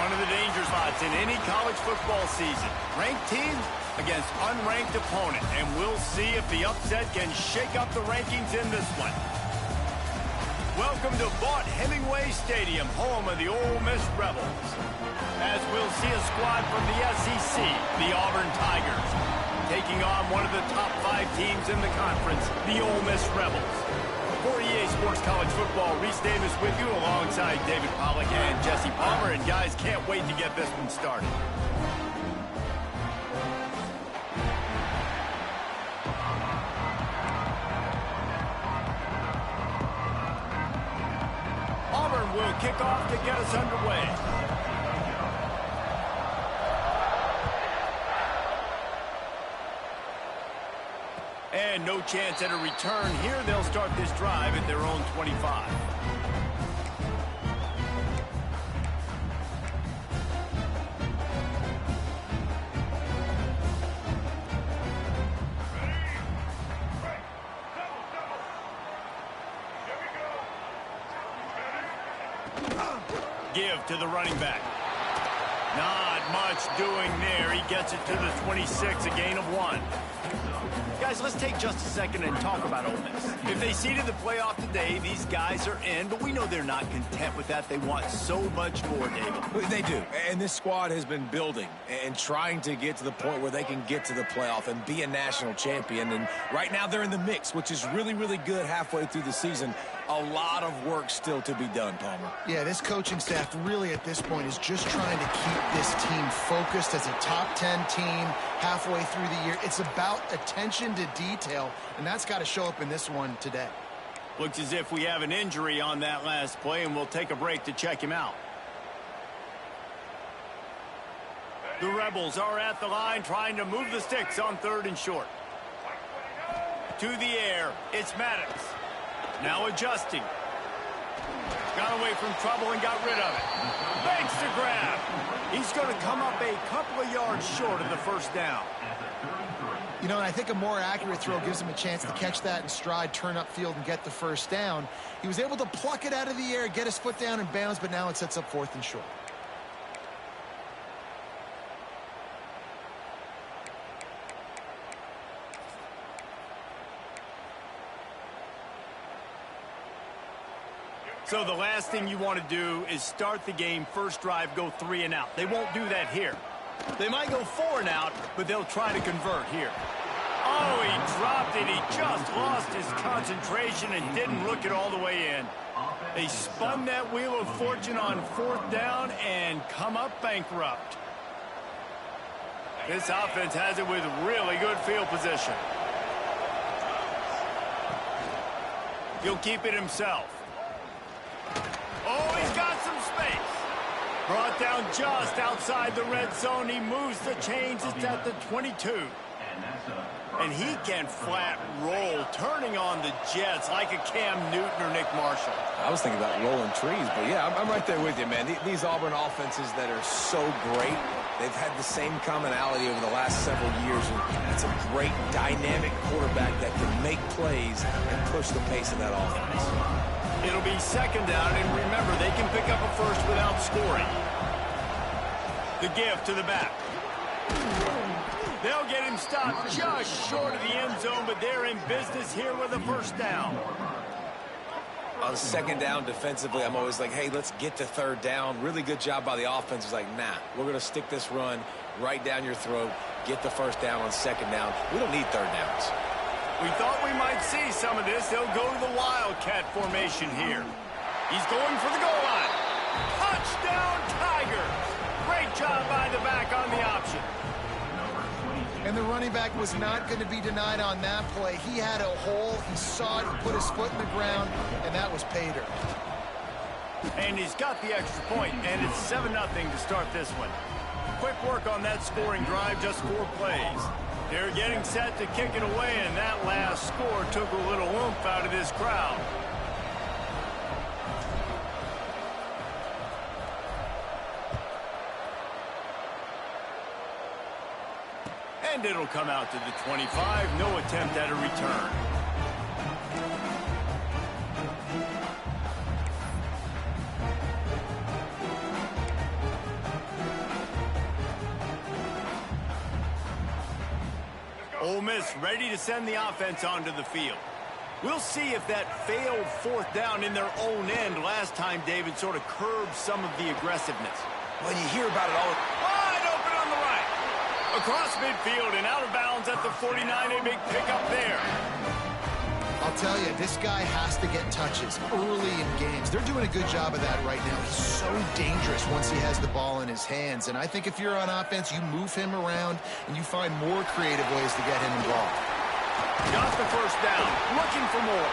One of the danger spots in any college football season. Ranked team against unranked opponent. And we'll see if the upset can shake up the rankings in this one. Welcome to Vaught-Hemingway Stadium, home of the Ole Miss Rebels. As we'll see a squad from the SEC, the Auburn Tigers, taking on one of the top 5 teams in the conference, the Ole Miss Rebels. For EA Sports College Football, Reese Davis with you alongside David Pollack and Jesse Palmer. And guys, can't wait to get this one started. Auburn will kick off to get us underway. And no chance at a return here. They'll start this drive at their own 25. Give to the running back. Not much doing there. He gets it to the 26, a gain of 1. Guys, let's take just a second and talk about Ole Miss. If they seeded the playoff today, these guys are in, but we know they're not content with that. They want so much more, David. They do, and this squad has been building and trying to get to the point where they can get to the playoff and be a national champion. And right now they're in the mix, which is really, really good halfway through the season. A lot of work still to be done, Palmer. Yeah, this coaching staff really at this point is just trying to keep this team focused as a top 10 team halfway through the year. It's about attention to detail, and that's got to show up in this one today. Looks as if we have an injury on that last play, and we'll take a break to check him out. The Rebels are at the line trying to move the sticks on 3rd and short. To the air, it's Maddox. Now adjusting. Got away from trouble and got rid of it. Makes the grab. He's going to come up a couple of yards short of the first down. You know, and I think a more accurate throw gives him a chance to catch that in stride, turn upfield, and get the first down. He was able to pluck it out of the air, get his foot down and bounce, but now it sets up 4th and short. So the last thing you want to do is start the game, first drive, go 3 and out. They won't do that here. They might go 4 and out, but they'll try to convert here. Oh, he dropped it. He just lost his concentration and didn't look it all the way in. They spun that wheel of fortune on 4th down and come up bankrupt. This offense has it with really good field position. He'll keep it himself. Oh, he's got some space. Brought down just outside the red zone. He moves the chains. It's at the 22. And he can flat roll, turning on the Jets like a Cam Newton or Nick Marshall. I was thinking about rolling trees, but yeah, I'm right there with you, man. These Auburn offenses that are so great, they've had the same commonality over the last several years. And it's a great, dynamic quarterback that can make plays and push the pace of that offense. It'll be 2nd down, and remember, they can pick up a first without scoring. The give to the back. They'll get him stopped just short of the end zone, but they're in business here with a first down. On 2nd down defensively, I'm always like, hey, let's get to 3rd down. Really good job by the offense. It's like, nah, we're going to stick this run right down your throat, get the first down on 2nd down. We don't need 3rd downs. We thought we might see some of this. They'll go to the Wildcat formation here. He's going for the goal line. Touchdown, Tigers. Great job by the back on the option. And the running back was not going to be denied on that play. He had a hole. He saw it. He put his foot in the ground, and that was pay dirt. And he's got the extra point, and it's 7-0 to start this one. Quick work on that scoring drive, just 4 plays. They're getting set to kick it away, and that last score took a little oomph out of this crowd. And it'll come out to the 25. No attempt at a return. Miss ready to send the offense onto the field. We'll see if that failed fourth down in their own end last time David sort of curbed some of the aggressiveness. Well, you hear about it all. Wide open on the right. Across midfield and out of bounds at the 49. A big pickup there. I'll tell you, this guy has to get touches early in games. They're doing a good job of that right now. He's so dangerous once he has the ball in his hands. And I think if you're on offense, you move him around and you find more creative ways to get him involved. Got the first down, looking for more.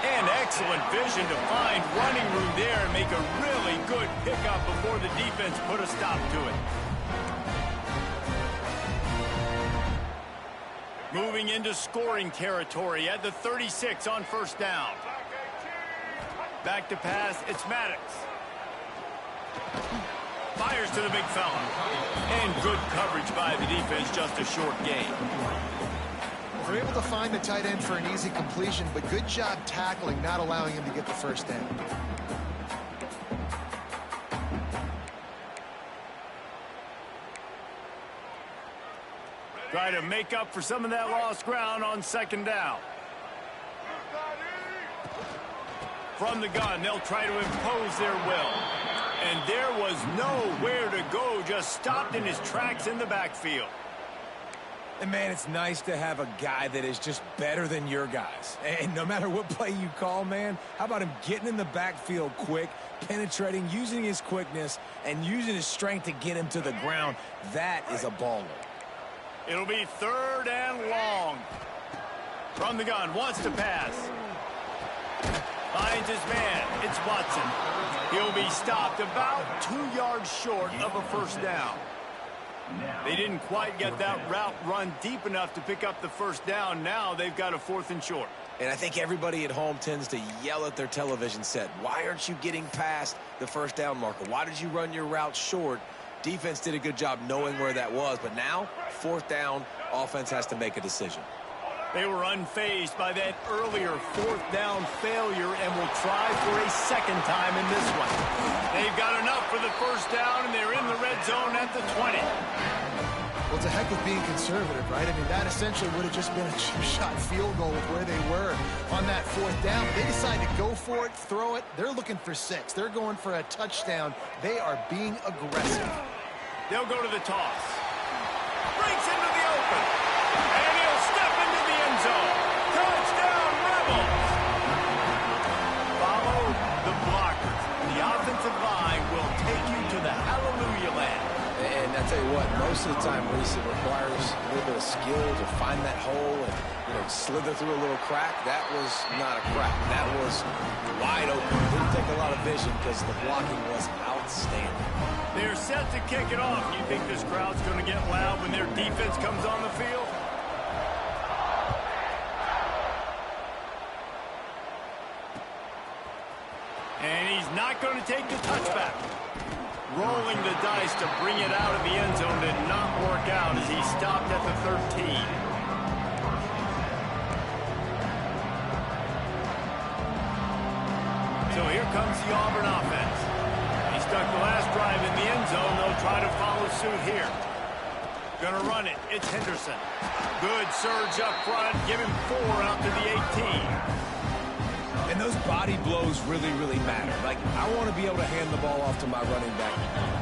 And excellent vision to find running room there and make a really good pickup before the defense put a stop to it. Moving into scoring territory at the 36 on first down. Back to pass, it's Maddox. Fires to the big fella. And good coverage by the defense, just a short gain. They're able to find the tight end for an easy completion, but good job tackling, not allowing him to get the first down. Try to make up for some of that lost ground on second down. From the gun, they'll try to impose their will. And there was nowhere to go, just stopped in his tracks in the backfield. And, man, it's nice to have a guy that is just better than your guys. And no matter what play you call, man, how about him getting in the backfield quick, penetrating, using his quickness, and using his strength to get him to the ground? That is a baller. It'll be third and long. From the gun, wants to pass. Finds his man. It's Watson. He'll be stopped about 2 yards short of a first down. They didn't quite get that route run deep enough to pick up the first down. Now they've got a 4th and short. And I think everybody at home tends to yell at their television set. Why aren't you getting past the first down marker? Why did you run your route short? Defense did a good job knowing where that was. But now, 4th down, offense has to make a decision. They were unfazed by that earlier 4th down failure and will try for a second time in this one. They've got enough for the first down, and they're in the red zone at the 20. Well, it's a heck of being conservative, right? I mean, that essentially would have just been a chip-shot field goal with where they were on that 4th down. They decide to go for it, throw it. They're looking for 6. They're going for a touchdown. They are being aggressive. They'll go to the toss. Breaks into the open. And he'll step into the end zone. Touchdown, Rebels! Follow the blockers. The offensive line will take you to the hallelujah land. And I tell you what, most of the time, Reese, it requires a little bit of skill to find that hole and, slither through a little crack. That was not a crack. That was wide open. Didn't take a lot of vision because the blocking was outstanding. They're set to kick it off. You think this crowd's going to get loud when their defense comes on the field? And he's not going to take the touchback. Rolling the dice to bring it out of the end zone did not work out as he stopped at the 13. So here comes the Auburn offense. He stuck the last drive in the end zone. They'll try to follow suit here. Gonna run it. It's Henderson. Good surge up front. Give him 4 out to the 18. And those body blows really, really matter. Like, I want to be able to hand the ball off to my running back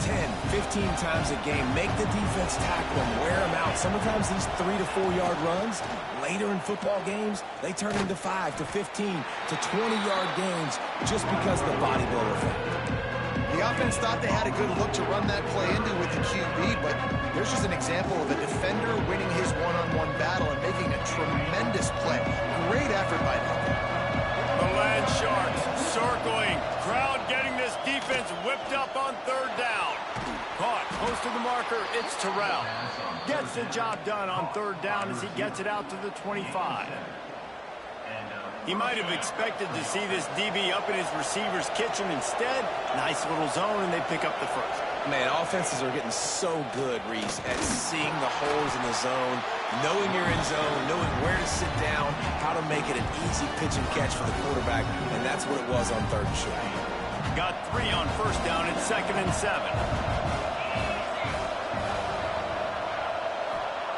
10, 15 times a game. Make the defense tackle him, wear him out. Sometimes these 3 to 4 yard runs, later in football games, they turn into 5 to 15 to 20-yard gains just because of the body blow effect. The offense thought they had a good look to run that play into with the QB, but there's just an example of a defender winning his one-on-one battle and making a tremendous play. Great effort by them. The Land Sharks circling. Crowd getting this defense whipped up on 3rd down. Caught close to the marker. It's Terrell. Gets the job done on 3rd down as he gets it out to the 25. He might have expected to see this DB up in his receiver's kitchen. Instead, nice little zone, and they pick up the first. Man, offenses are getting so good, Reese, at seeing the holes in the zone, knowing you're in zone, knowing where to sit down, how to make it an easy pitch and catch for the quarterback, and that's what it was on 3rd and short. Got 3 on first down. It's 2nd and 7.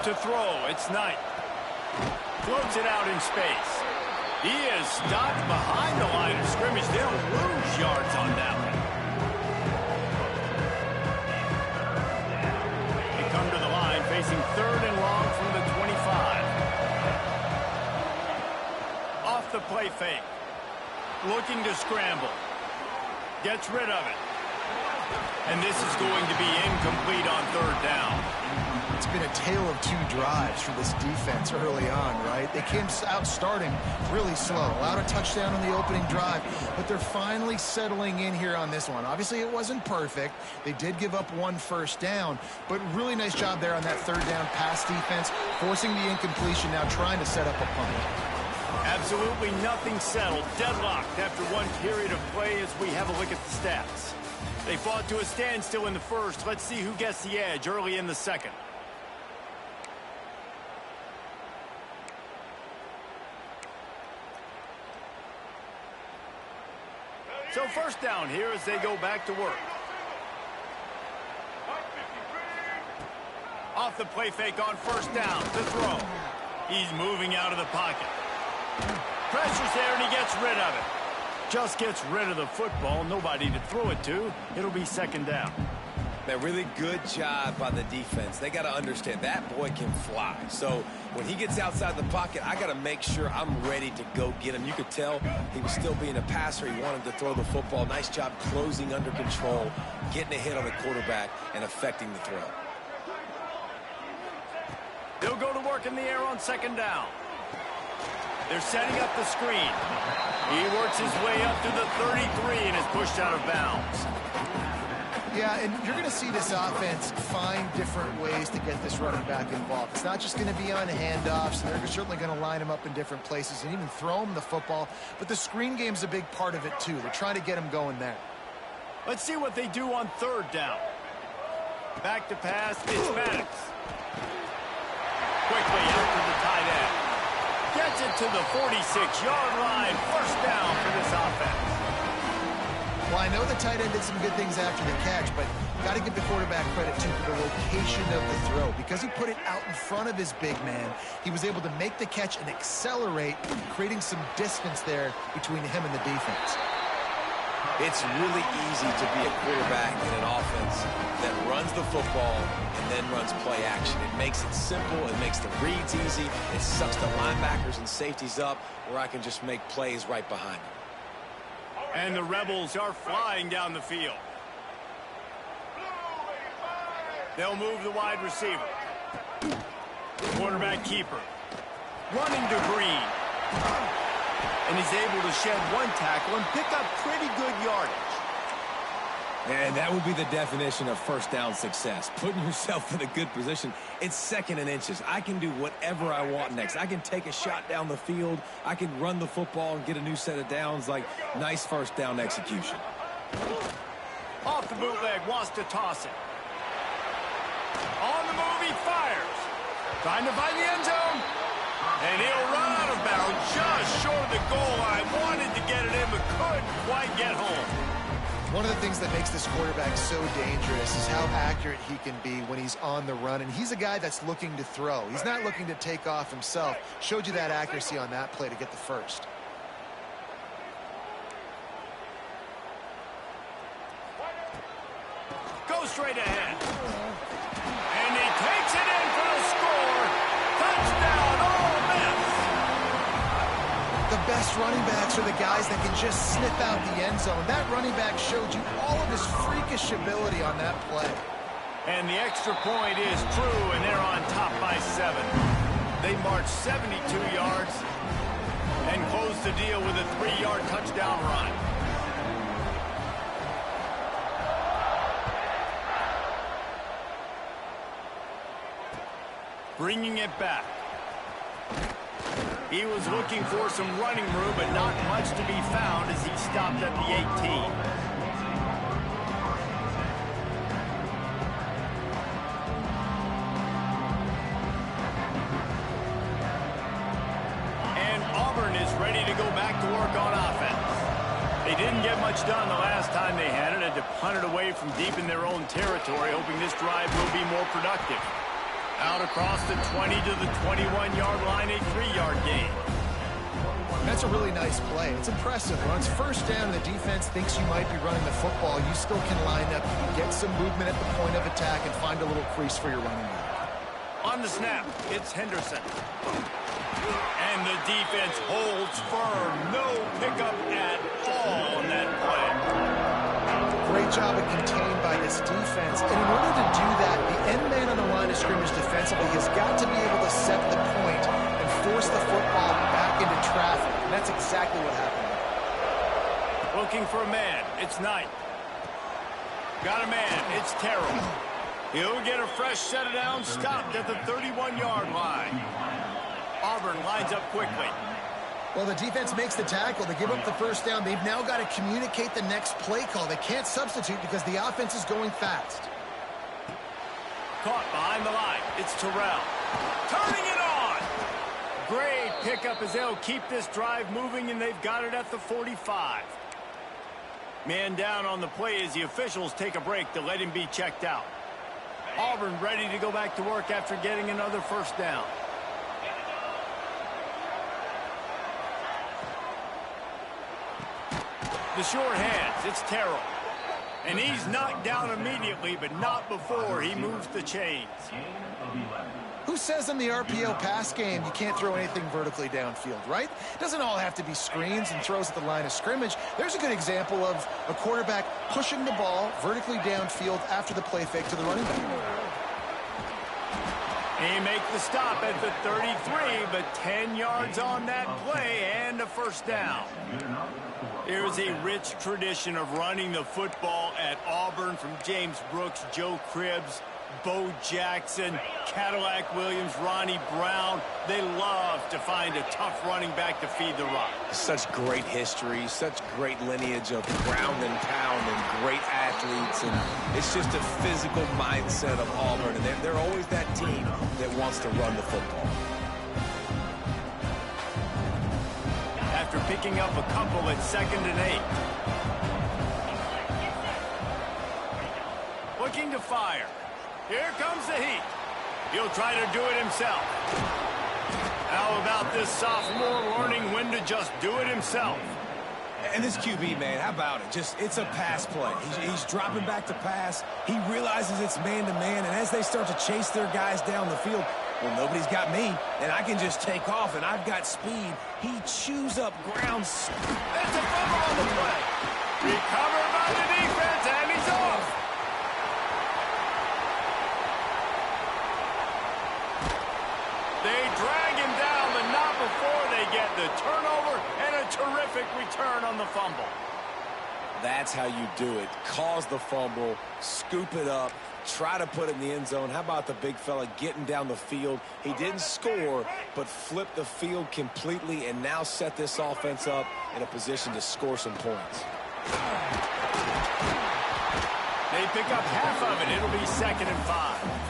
to throw. It's Knight. Floats it out in space. He is stopped behind the line of scrimmage. They'll lose yards on that one. They come to the line facing 3rd and long from the 25. Off the play fake. Looking to scramble. Gets rid of it. And this is going to be incomplete on 3rd down. It's been a tale of 2 drives for this defense early on, right? They came out starting really slow, allowed a touchdown on the opening drive, but they're finally settling in here on this one. Obviously, it wasn't perfect. They did give up 1 first down, but really nice job there on that 3rd down pass defense, forcing the incompletion, now trying to set up a punt. Absolutely nothing settled. Deadlocked after 1 period of play as we have a look at the stats. They fought to a standstill in the first. Let's see who gets the edge early in the second. So first down here as they go back to work. Off the play fake on first down. The throw. He's moving out of the pocket. Pressure's there and he gets rid of it. Just gets rid of the football. Nobody to throw it to. It'll be 2nd down. A really good job by the defense. They got to understand that boy can fly. So when he gets outside the pocket, I got to make sure I'm ready to go get him. You could tell he was still being a passer. He wanted to throw the football. Nice job closing under control, getting a hit on the quarterback, and affecting the throw. They'll go to work in the air on 2nd down. They're setting up the screen. He works his way up to the 33 and is pushed out of bounds. Yeah, and you're going to see this offense find different ways to get this running back involved. It's not just going to be on handoffs, and they're certainly going to line him up in different places and even throw him the football. But the screen game's a big part of it, too. They're trying to get him going there. Let's see what they do on 3rd down. Back to pass, it's Maddox. Quickly out to the tight end. Gets it to the 46-yard line. First down for this offense. Well, I know the tight end did some good things after the catch, but got to give the quarterback credit, too, for the location of the throw. Because he put it out in front of his big man, he was able to make the catch and accelerate, creating some distance there between him and the defense. It's really easy to be a quarterback in an offense that runs the football and then runs play action. It makes it simple. It makes the reads easy. It sucks the linebackers and safeties up where I can just make plays right behind them. And the Rebels are flying down the field. They'll move the wide receiver. Quarterback keeper. Running to Green. And he's able to shed 1 tackle and pick up pretty good yardage. And that would be the definition of first down success. Putting yourself in a good position. It's 2nd and inches. I can do whatever I want next. I can take a shot down the field. I can run the football and get a new set of downs. Like, nice first down execution. Off the bootleg, wants to toss it. On the move, he fires. Trying to find the end zone. And he'll run out of bounds just short of the goal line. Wanted to get it in, but couldn't quite get home. One of the things that makes this quarterback so dangerous is how accurate he can be when he's on the run. And he's a guy that's looking to throw. He's not looking to take off himself. Showed you that accuracy on that play to get the first. Go straight ahead. And he takes it in for the score. Touchdown, Ole Miss. The best running backs are the guys that can just snip out the end zone. That running back showed you all of his freakish ability on that play. And the extra point is true, and they're on top by 7. They march 72 yards and close the deal with a 3-yard touchdown run. Bringing it back. He was looking for some running room, but not much to be found as he stopped at the 18. And Auburn is ready to go back to work on offense. They didn't get much done the last time they had it to punt it away from deep in their own territory, hoping this drive will be more productive. Out across the 20 to the 21-yard line, a 3-yard gain. That's a really nice play. It's impressive. When it's first down and the defense thinks you might be running the football, you still can line up, get some movement at the point of attack, and find a little crease for your running back. On the snap, it's Henderson. And the defense holds firm. No pickup at all on that play. Great job of contained by this defense. And in order to do that, the end man on the line of scrimmage defensively has got to be able to set the point and force the football back into traffic. And that's exactly what happened. Looking for a man. It's Knight. Got a man. It's Terrell. He'll get a fresh set of downs, stopped at the 31-yard line. Auburn lines up quickly. Well, the defense makes the tackle. They give up the first down. They've now got to communicate the next play call. They can't substitute because the offense is going fast. Caught behind the line. It's Terrell. Turning it on. Great pickup as they'll keep this drive moving, and they've got it at the 45. Man down on the play as the officials take a break to let him be checked out. Auburn ready to go back to work after getting another first down. The short hands, it's Terrell. And he's knocked down immediately, but not before he moves the chains. Who says in the RPO pass game you can't throw anything vertically downfield, right? It doesn't all have to be screens and throws at the line of scrimmage. There's a good example of a quarterback pushing the ball vertically downfield after the play fake to the running back. He make the stop at the 33, but 10 yards on that play and a first down. There's a rich tradition of running the football at Auburn from James Brooks, Joe Cribbs, Bo Jackson, Cadillac Williams, Ronnie Brown. They love to find a tough running back to feed the rock. Such great history, such great lineage of ground and pound and great athletes. And it's just a physical mindset of Auburn. And they're always that team that wants to run the football. After picking up a couple at 2nd and 8. Looking to fire. Here comes the heat. He'll try to do it himself. How about this sophomore learning when to just do it himself? And this QB, man, how about it? It's a pass play. He's dropping back to pass. He realizes it's man-to-man, and as they start to chase their guys down the field, well, nobody's got me, and I can just take off, and I've got speed. He chews up ground. It's a fumble on the play. Recovered by the defense, and he's off. They drag him down, but not before they get the turnover and a terrific return on the fumble. That's how you do it. Cause the fumble, scoop it up, try to put it in the end zone. How about the big fella getting down the field? He didn't score, but flipped the field completely and now set this offense up in a position to score some points. They pick up half of it. It'll be 2nd and 5.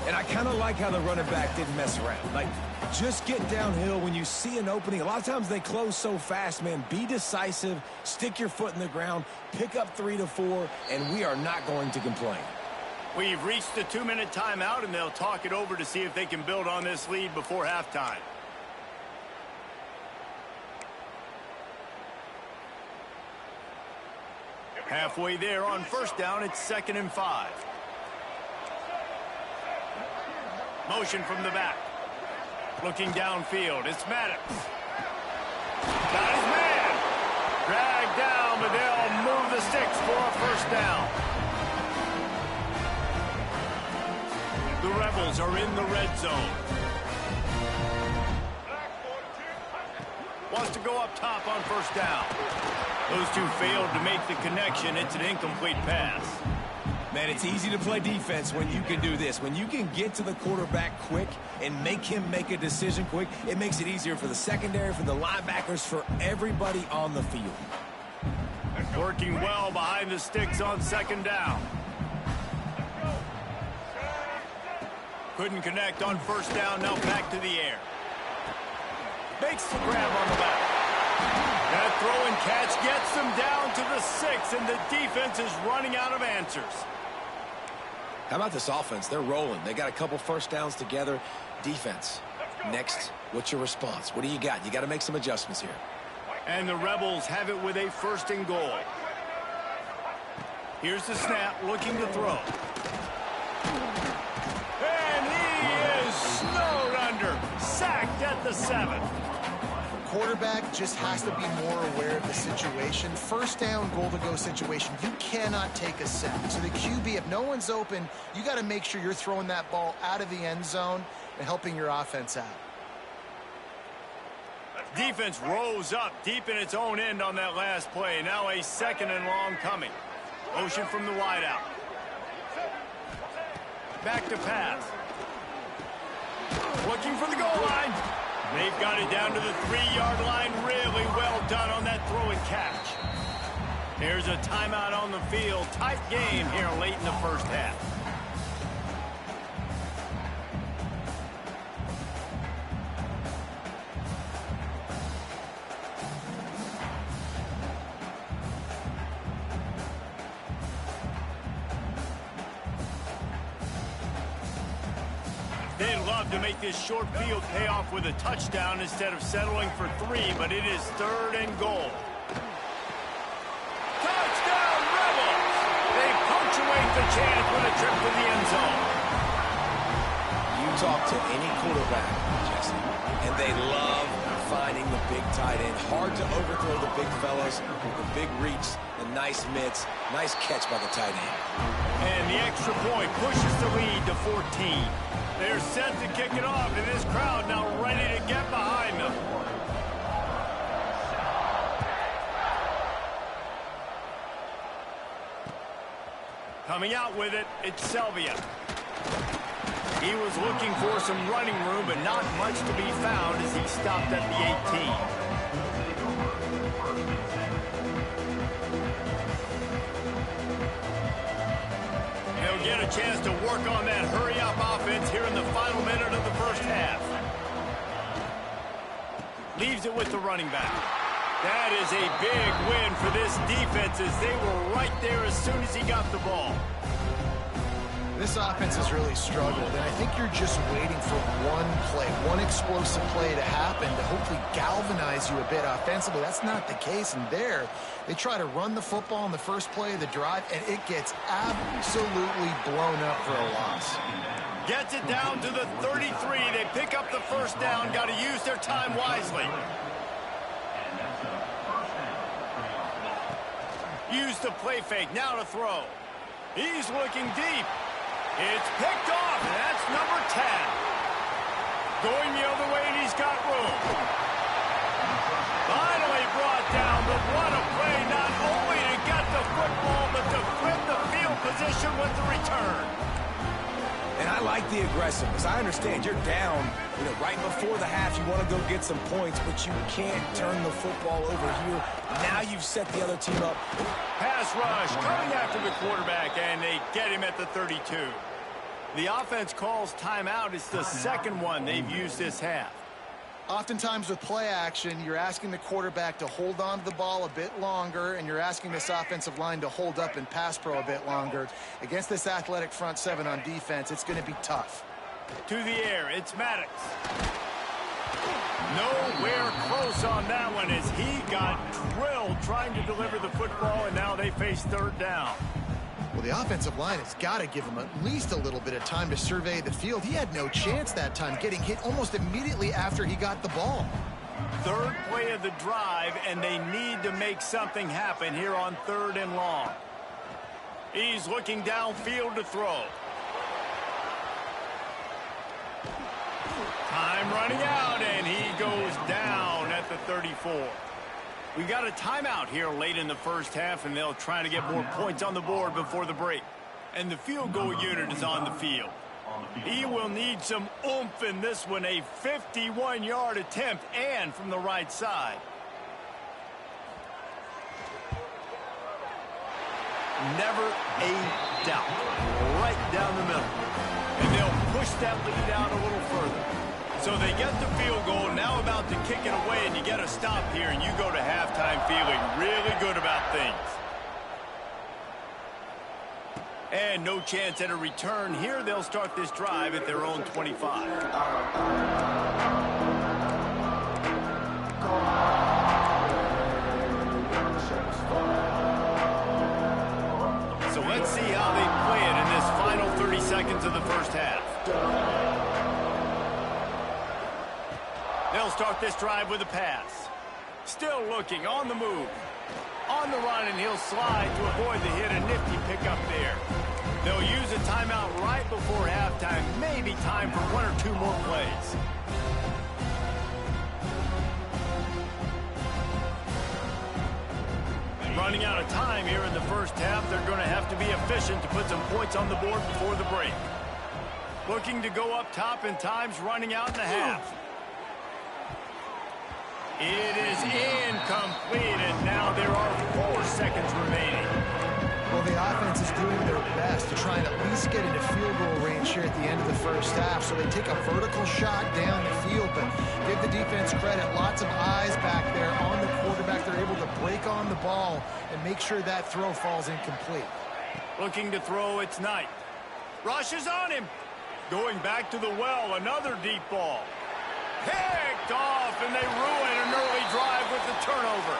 And I kind of like how the running back didn't mess around. Like, just get downhill when you see an opening. A lot of times they close so fast, man. Be decisive, stick your foot in the ground, pick up 3 to 4, and we are not going to complain. We've reached the 2-minute timeout, and they'll talk it over to see if they can build on this lead before halftime. Halfway there on first down, it's 2nd and 5. Motion from the back. Looking downfield, it's Maddox. Got his man. Dragged down, but they'll move the sticks for a first down. The Rebels are in the red zone. Wants to go up top on first down. Those two failed to make the connection. It's an incomplete pass. Man, it's easy to play defense when you can do this. When you can get to the quarterback quick and make him make a decision quick, it makes it easier for the secondary, for the linebackers, for everybody on the field. Working well behind the sticks on 2nd down. Couldn't connect on first down, now back to the air. Makes the grab on the back. That throw and catch gets them down to the 6, and the defense is running out of answers. How about this offense? They're rolling. They got a couple first downs together. Defense. Next, what's your response? What do you got? You got to make some adjustments here. And the Rebels have it with a 1st and goal. Here's the snap, looking to throw. And he is snowed under. Sacked at the 7. Quarterback just has to be more aware of the situation. 1st down, goal-to-go situation. You cannot take a sack. So the QB, if no one's open, you got to make sure you're throwing that ball out of the end zone and helping your offense out. Defense rose up deep in its own end on that last play. Now a 2nd and long coming. Motion from the wideout. Back to pass. Looking for the goal line. They've got it down to the 3-yard line. Really well done on that throw and catch. There's a timeout on the field. Tight game here late in the 1st half. They'd love to make this short field pay off with a touchdown instead of settling for 3, but it is 3rd and goal. Touchdown, Rebels! They punctuate the chance with a trip to the end zone. You talk to any quarterback, Jesse, and they love finding the big tight end. Hard to overthrow the big fellas, the big reach, the nice mitts, nice catch by the tight end. And the extra point pushes the lead to 14. They're set to kick it off, and this crowd now ready to get behind them. Coming out with it, it's Selvia. He was looking for some running room, but not much to be found as he stopped at the 18. He'll get a chance to work on that hurry-up offense here in the final minute of the 1st half. Leaves it with the running back. That is a big win for this defense as they were right there as soon as he got the ball. This offense has really struggled, and I think you're just waiting for one play, one explosive play to happen to hopefully galvanize you a bit offensively. That's not the case, and there, they try to run the football on the first play of the drive, and it gets absolutely blown up for a loss. Gets it down to the 33. They pick up the 1st down. Got to use their time wisely. Use the play fake. Now to throw. He's looking deep. It's picked off, and that's number 10. Going the other way, and he's got room. Finally brought down, but what a play, not only to get the football, but to flip the field position with the return. And I like the aggressiveness. I understand you're down, right before the half. You want to go get some points, but you can't turn the football over here. Now you've set the other team up. Pass rush coming after the quarterback, and they get him at the 32. The offense calls timeout. It's the 2nd one they've used this half. Oftentimes with play action, you're asking the quarterback to hold on to the ball a bit longer, and you're asking this offensive line to hold up in pass pro a bit longer. Against this athletic front 7 on defense, it's going to be tough. To the air, it's Maddox. Nowhere close on that one as he got drilled trying to deliver the football, and now they face 3rd down. Well, the offensive line has got to give him at least a little bit of time to survey the field. He had no chance that time, getting hit almost immediately after he got the ball. 3rd play of the drive, and they need to make something happen here on 3rd and long. He's looking downfield to throw. Time running out, and he goes down at the 34. We got a timeout here late in the 1st half, and they'll try to get more points on the board before the break. And the field goal unit is on the field. He will need some oomph in this one, a 51-yard attempt, and from the right side. Never a doubt. Right down the middle. And they'll push that lead out a little further. So they get the field goal, now about to kick it away, and you get a stop here, and you go to halftime feeling really good about things. And no chance at a return here. They'll start this drive at their own 25. So let's see how they play it in this final 30 seconds of the first half. They'll start this drive with a pass. Still looking, on the move. On the run, and he'll slide to avoid the hit. A nifty pickup there. They'll use a timeout right before halftime. Maybe time for one or two more plays. Running out of time here in the first half. They're going to have to be efficient to put some points on the board before the break. Looking to go up top, and time's running out in the half. It is incomplete, and now there are 4 seconds remaining. Well, the offense is doing their best to try and at least get into field goal range here at the end of the first half. So they take a vertical shot down the field, but give the defense credit. Lots of eyes back there on the quarterback. They're able to break on the ball and make sure that throw falls incomplete. Looking to throw, it's Knight. Rushes on him. Going back to the well, another deep ball. Picked off, and they ruin an early drive with the turnover.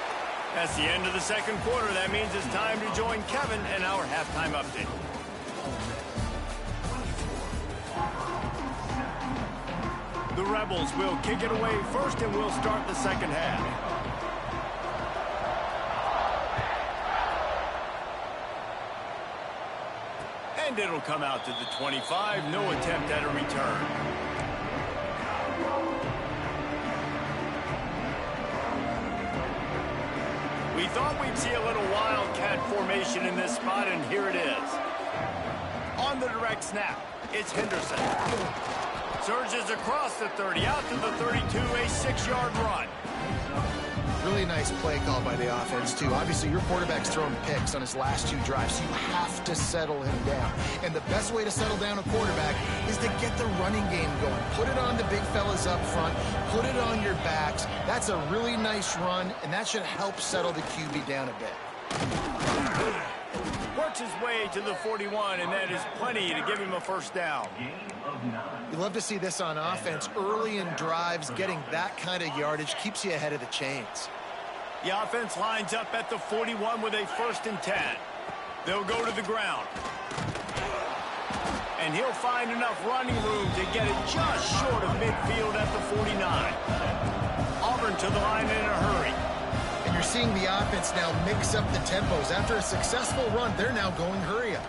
That's the end of the second quarter. That means it's time to join Kevin and our halftime update. The Rebels will kick it away first, and we'll start the second half. And it'll come out to the 25. No attempt at a return. We thought we'd see a little wildcat formation in this spot, and here it is. On the direct snap, it's Henderson. Surges across the 30, out to the 32, a 6-yard run. Really nice play call by the offense, too. Obviously, your quarterback's thrown picks on his last 2 drives, so you have to settle him down. And the best way to settle down a quarterback is to get the running game going. Put it on the big fellas up front. Put it on your backs. That's a really nice run, and that should help settle the QB down a bit. Works his way to the 41, and that is plenty to give him a first down. You love to see this on offense. Early in drives, getting that kind of yardage keeps you ahead of the chains. The offense lines up at the 41 with a 1st and 10. They'll go to the ground. And he'll find enough running room to get it just short of midfield at the 49. Auburn to the line in a hurry. And you're seeing the offense now mix up the tempos. After a successful run, they're now going hurry up.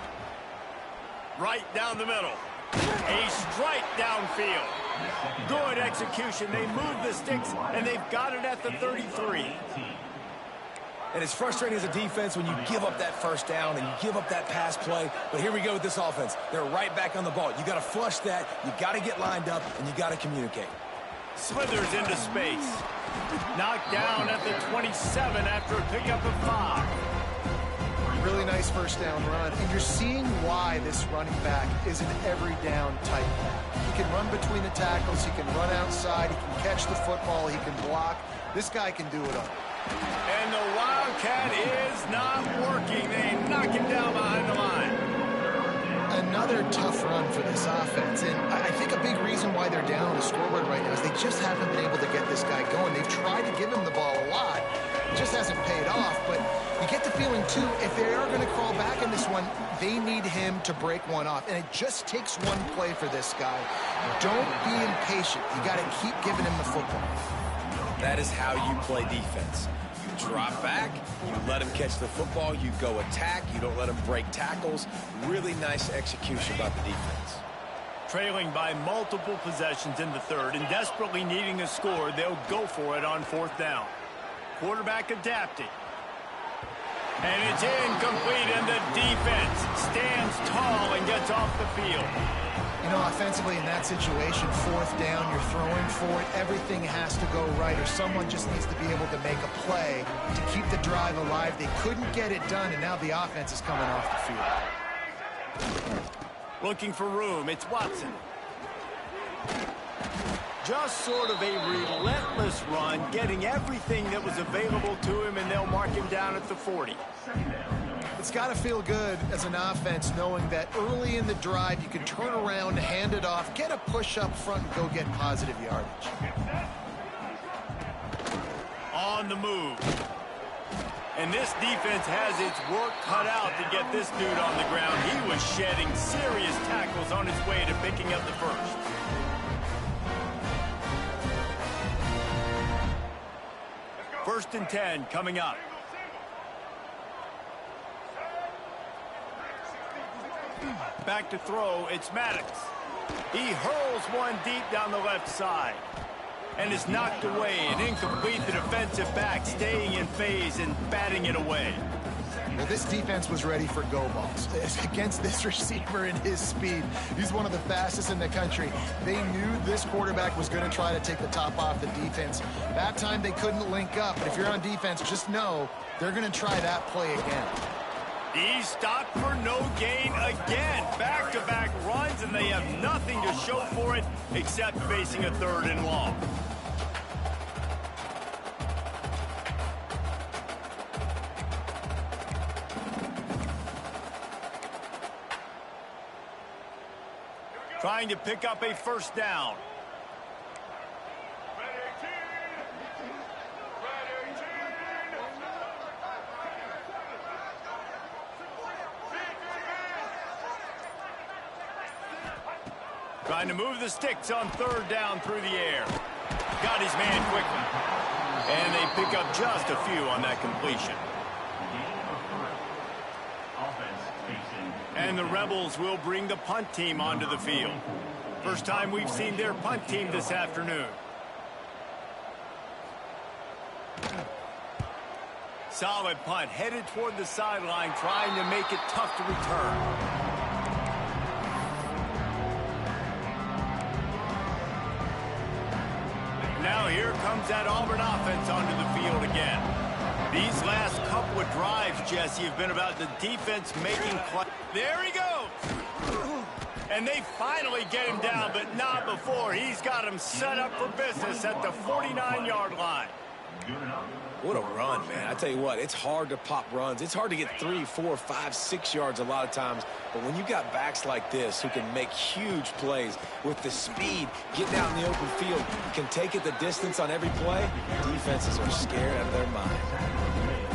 Right down the middle. A strike downfield. Good execution. They move the sticks, and they've got it at the 33. And it's frustrating as a defense when you give up that first down and you give up that pass play. But here we go with this offense. They're right back on the ball. You got to flush that. You got to get lined up, and you got to communicate. Slithers into space. Knocked down at the 27 after a pickup of 5. Really nice first down run. And you're seeing why this running back is an every down type back. He can run between the tackles. He can run outside. He can catch the football. He can block. This guy can do it all. And the Wildcat is not working. They knock him down behind the line. Another tough run for this offense. And I think a big reason why they're down on the scoreboard right now is they just haven't been able to get this guy going. They've tried to give him the ball a lot. It just hasn't paid off. But you get the feeling, too, if they are going to crawl back in this one, they need him to break one off. And it just takes one play for this guy. Don't be impatient. You got to keep giving him the football. That is how you play defense. You drop back, you let him catch the football, you go attack, you don't let him break tackles. Really nice execution by the defense. Trailing by multiple possessions in the third and desperately needing a score, they'll go for it on 4th down. Quarterback adapting. And it's incomplete, and the defense stands tall and gets off the field. You know, offensively in that situation, 4th down, you're throwing for it. Everything has to go right, or someone just needs to be able to make a play to keep the drive alive. They couldn't get it done, and now the offense is coming off the field. Looking for room, it's Watson. Just sort of a relentless run, getting everything that was available to him, and they'll mark him down at the 40. It's got to feel good as an offense knowing that early in the drive you can turn around, hand it off, get a push up front, and go get positive yardage. On the move. And this defense has its work cut out to get this dude on the ground. He was shedding serious tackles on his way to picking up the first. First and 10 coming up. Back to throw, it's Maddox. He hurls one deep down the left side. And is knocked away and incomplete. The defensive back staying in phase and batting it away. Well, this defense was ready for go balls. Against this receiver and his speed, he's one of the fastest in the country. They knew this quarterback was going to try to take the top off the defense. That time they couldn't link up. But if you're on defense, just know they're going to try that play again. He's stopped for no gain again. Back-to-back runs, and they have nothing to show for it except facing a 3rd and long. Trying to pick up a first down. Trying to move the sticks on 3rd down through the air. Got his man quickly. And they pick up just a few on that completion. And the Rebels will bring the punt team onto the field. First time we've seen their punt team this afternoon. Solid punt, headed toward the sideline, trying to make it tough to return. Now here comes that Auburn offense onto the field again. These last couple of drives, Jesse, have been about the defense making play. There he goes. And they finally get him down, but not before. He's got him set up for business at the 49-yard line. What a run, man. I tell you what, it's hard to pop runs. It's hard to get 3, 4, 5, 6 yards a lot of times. But when you got backs like this who can make huge plays with the speed, getting out in the open field, can take it the distance on every play, defenses are scared out of their mind.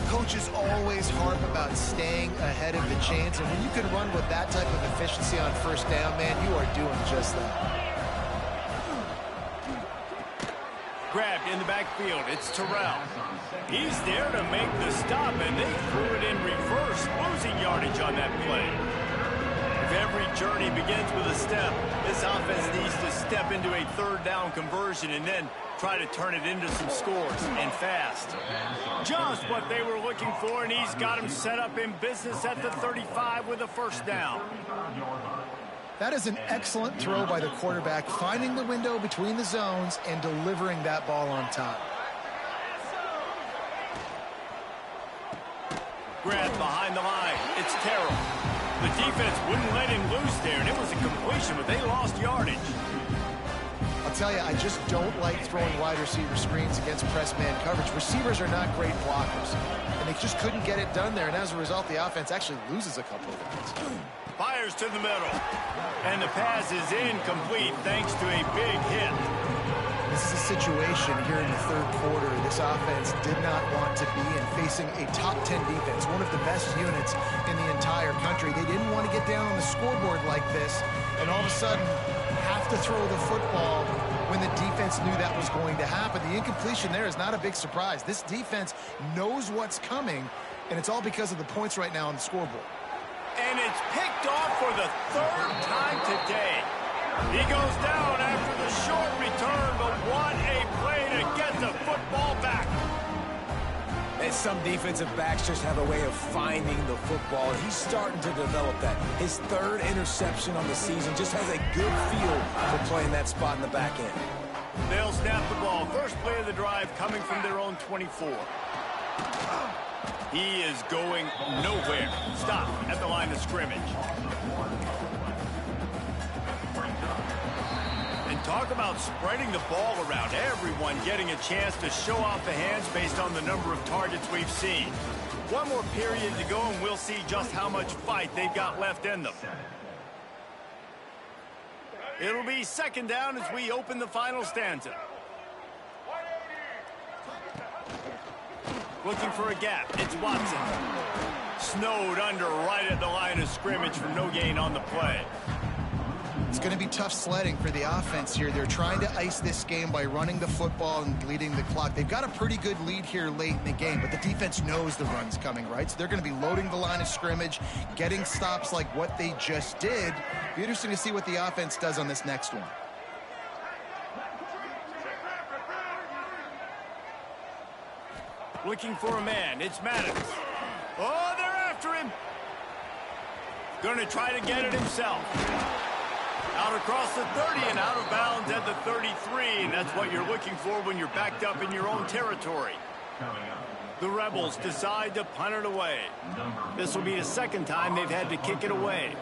Coaches always harp about staying ahead of the chains, and when you can run with that type of efficiency on first down, man, you are doing just that. Grabbed in the backfield, it's Terrell. He's there to make the stop, and they threw it in reverse, losing yardage on that play. If every journey begins with a step, this offense needs to step into a 3rd down conversion and then try to turn it into some scores, and fast. Just what they were looking for, and he's got him set up in business at the 35 with a first down. That is an excellent throw by the quarterback, finding the window between the zones and delivering that ball on time. Grabbed behind the line. It's Terrell. The defense wouldn't let him loose there, and it was a completion, but they lost yardage. I'll tell you, I just don't like throwing wide receiver screens against press man coverage. Receivers are not great blockers, and they just couldn't get it done there, and as a result, the offense actually loses a couple of yards. Fires to the middle. And the pass is incomplete thanks to a big hit. This is a situation here in the 3rd quarter this offense did not want to be in, facing a top 10 defense, one of the best units in the entire country. They didn't want to get down on the scoreboard like this and all of a sudden have to throw the football when the defense knew that was going to happen. The incompletion there is not a big surprise. This defense knows what's coming, and it's all because of the points right now on the scoreboard. And it's picked off for the 3rd time today. He goes down after the short return, but what a play to get the football back. And some defensive backs just have a way of finding the football, and he's starting to develop that. His 3rd interception on the season just has a good feel for playing that spot in the back end. They'll snap the ball. First play of the drive coming from their own 24. He is going nowhere. Stop at the line of scrimmage. And talk about spreading the ball around. Everyone getting a chance to show off the hands based on the number of targets we've seen. One more period to go, and we'll see just how much fight they've got left in them. It'll be second down as we open the final stanza. Looking for a gap. It's Watson. Snowed under right at the line of scrimmage for no gain on the play. It's going to be tough sledding for the offense here. They're trying to ice this game by running the football and bleeding the clock. They've got a pretty good lead here late in the game, but the defense knows the run's coming, right? So they're going to be loading the line of scrimmage, getting stops like what they just did. Be interesting to see what the offense does on this next one. Looking for a man. It's Maddox. Oh, they're after him. Going to try to get it himself. Out across the 30 and out of bounds at the 33, and that's what you're looking for when you're backed up in your own territory. The Rebels decide to punt it away. This will be the second time they've had to kick it away.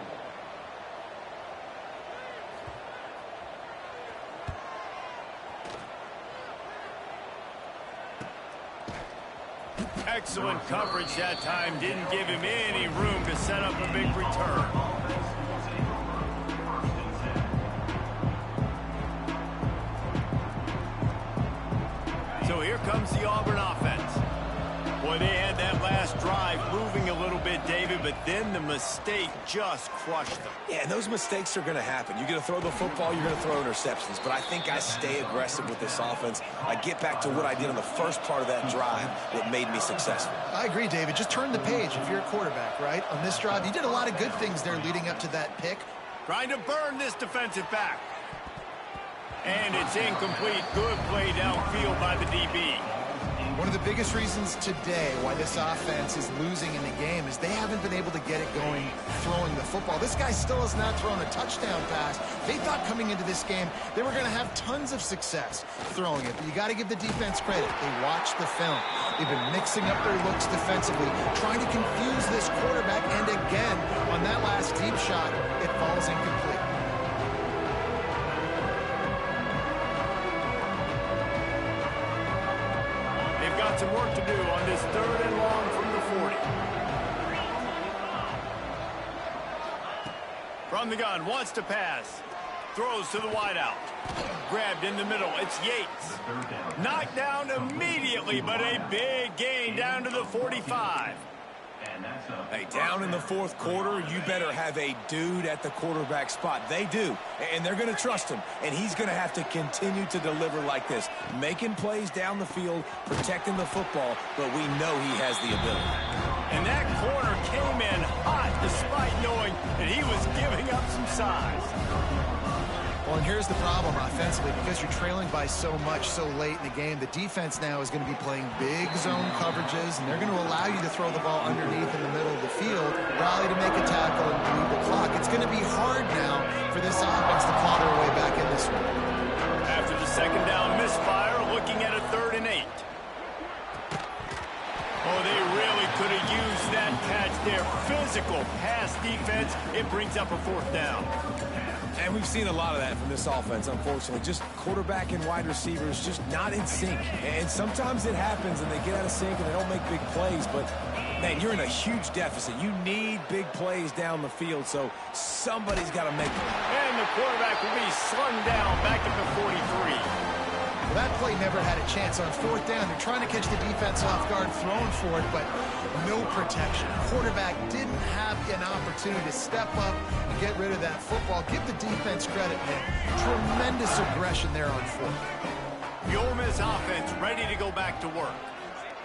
Excellent coverage that time. Didn't give him any room to set up a big return. So here comes the Auburn offense. Boy, they had that last drive moving a little bit, David, but then the mistake just crushed them. Yeah, those mistakes are going to happen. You're going to throw the football, you're going to throw interceptions. But I think I stay aggressive with this offense. I get back to what I did on the first part of that drive that made me successful. I agree, David. Just turn the page if you're a quarterback, right? On this drive, you did a lot of good things there leading up to that pick. Trying to burn this defensive back. And it's incomplete. Good play downfield by the DB. One of the biggest reasons today why this offense is losing in the game is they haven't been able to get it going throwing the football. This guy still has not thrown a touchdown pass. They thought coming into this game they were going to have tons of success throwing it. But you got to give the defense credit. They watched the film. They've been mixing up their looks defensively, trying to confuse this quarterback. And again, on that last deep shot, it falls incomplete. Some work to do on this third and long from the 40. From the gun, wants to pass. Throws to the wideout. Grabbed in the middle. It's Yates. Knocked down immediately, but a big gain down to the 45. Hey, down in the fourth quarter, you better have a dude at the quarterback spot. They do, and they're going to trust him, and he's going to have to continue to deliver like this, making plays down the field, protecting the football, but we know he has the ability. And that corner came in hot despite knowing that he was giving up some size. Well, and here's the problem offensively. Because you're trailing by so much so late in the game, the defense now is going to be playing big zone coverages, and they're going to allow you to throw the ball underneath in the middle of the field, rally to make a tackle, and bleed the clock. It's going to be hard now for this offense to claw their way back in this one. After the second down misfire, looking at a 3rd and 8. Oh, they really could have used that catch there. Physical pass defense. It brings up a 4th down. And we've seen a lot of that from this offense, unfortunately. Just quarterback and wide receivers just not in sync. And sometimes it happens and they get out of sync and they don't make big plays. But, man, you're in a huge deficit. You need big plays down the field, so somebody's got to make them. And the quarterback will be slung down back at the 43. Well, that play never had a chance. On 4th down, they're trying to catch the defense off guard, throwing for it, but no protection. Quarterback didn't have an opportunity to step up and get rid of that football. Give the defense credit, man. Tremendous aggression there on 4th. The Ole Miss offense ready to go back to work.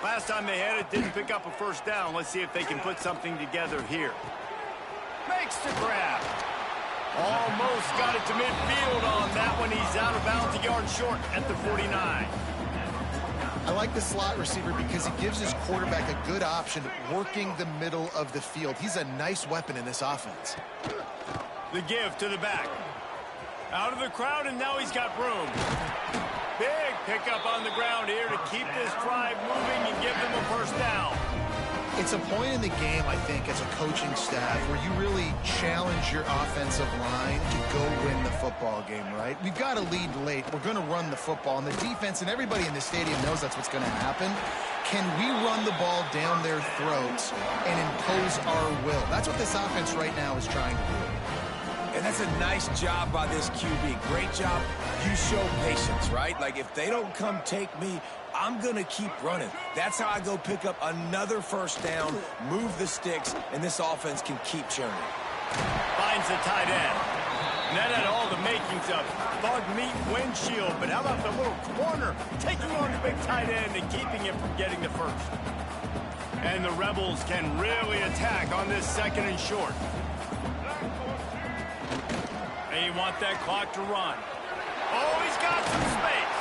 Last time they had it, didn't pick up a 1st down. Let's see if they can put something together here. Makes the grab. Almost got it to midfield on that one. He's out of bounds, a yard short at the 49. I like the slot receiver because he gives his quarterback a good option working the middle of the field. He's a nice weapon in this offense. The give to the back. Out of the crowd, and now he's got room. Big pickup on the ground here to keep this drive moving and give them a 1st down. It's a point in the game, I think, as a coaching staff where you really challenge your offensive line to go win the football game, right? We've got to lead late. We're going to run the football. And the defense and everybody in the stadium knows that's what's going to happen. Can we run the ball down their throats and impose our will? That's what this offense right now is trying to do. And that's a nice job by this QB. Great job. You show patience, right? Like, if they don't come take me, I'm going to keep running. That's how I go pick up another first down, move the sticks, and this offense can keep churning. Finds the tight end. And that had all the makings of bug meat windshield. But how about the little corner taking on the big tight end and keeping him from getting the first? And the Rebels can really attack on this second and short. They want that clock to run. Oh, he's got some space.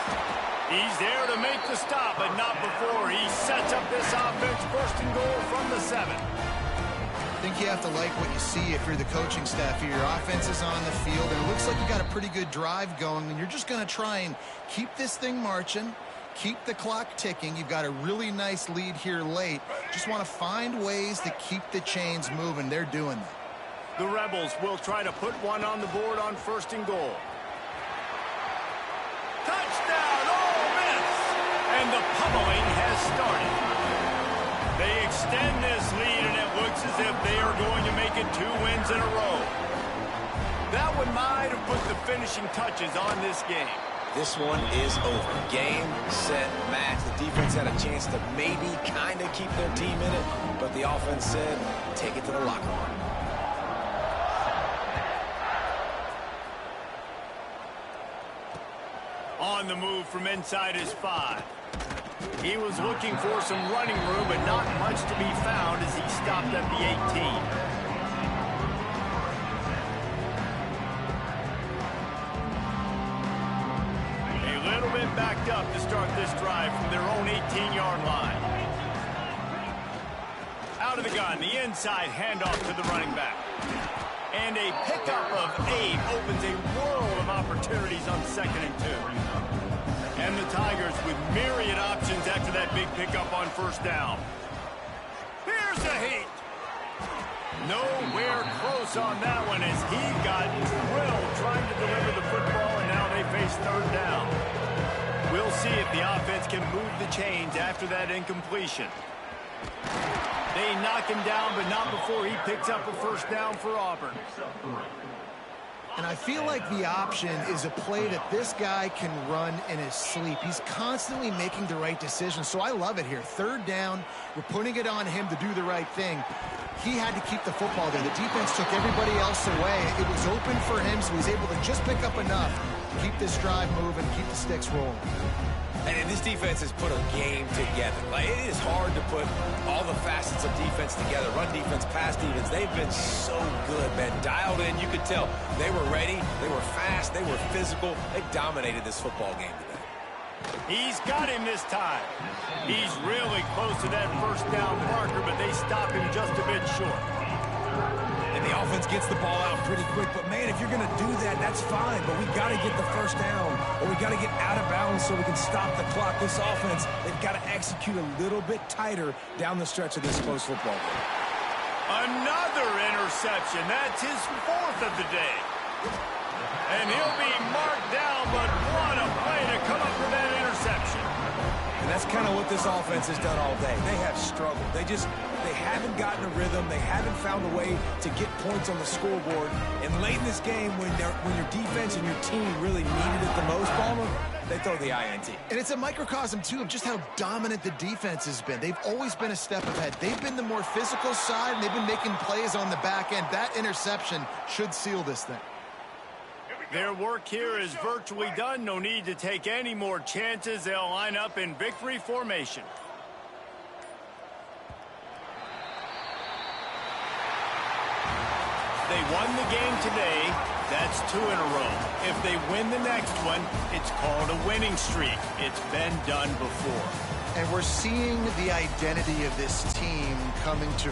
He's there to make the stop, but not before he sets up this offense first and goal from the 7. I think you have to like what you see if you're the coaching staff here. Your offense is on the field, and it looks like you got a pretty good drive going, and you're just going to try and keep this thing marching, keep the clock ticking. You've got a really nice lead here late. Just want to find ways to keep the chains moving. They're doing that. The Rebels will try to put one on the board on first and goal. Touchdown, Ole Miss! And the pummeling has started. They extend this lead, and it looks as if they are going to make it 2 wins in a row. That one might have put the finishing touches on this game. This one is over. Game, set, match. The defense had a chance to maybe kind of keep their team in it, but the offense said, take it to the locker room. On the move from inside his 5. He was looking for some running room, but not much to be found as he stopped at the 18. A little bit backed up to start this drive from their own 18-yard line. Out of the gun, the inside handoff to the running back. And a pickup of 8 opens a world of opportunities on 2nd and 2. And the Tigers with myriad options after that big pickup on first down. Here's a heat. Nowhere close on that one as he got drilled trying to deliver the football, and now they face 3rd down. We'll see if the offense can move the chains after that incompletion. They knock him down, but not before he picks up a first down for Auburn. And I feel like the option is a play that this guy can run in his sleep. He's constantly making the right decision, so I love it here. 3rd down, we're putting it on him to do the right thing. He had to keep the football there. The defense took everybody else away. It was open for him, so he's able to just pick up enough to keep this drive moving, keep the sticks rolling. And this defense has put a game together. Like, it is hard to put all the facets of defense together. Run defense, pass defense. They've been so good, man. Dialed in. You could tell they were ready. They were fast. They were physical. They dominated this football game today. He's got him this time. He's really close to that first down marker, but they stop him just a bit short. And the offense gets the ball out pretty quick. But, man, if you're going to do that, that's fine. But we got to get the first down, or we got to get out of bounds so we can stop the clock. This offense, they've got to execute a little bit tighter down the stretch of this close football game. Another interception. That's his 4th of the day. And he'll be marked down, but what a play to come up with that interception. And that's kind of what this offense has done all day. They have struggled. They haven't gotten a rhythm. They haven't found a way to get points on the scoreboard. And late in this game, when your defense and your team really needed it the most, Palmer, they throw the INT. And it's a microcosm, too, of just how dominant the defense has been. They've always been a step ahead. They've been the more physical side, and they've been making plays on the back end. That interception should seal this thing. Their work here is virtually done. No need to take any more chances. They'll line up in victory formation. They won the game today. That's 2 in a row. If they win the next one, it's called a winning streak. It's been done before. And we're seeing the identity of this team coming to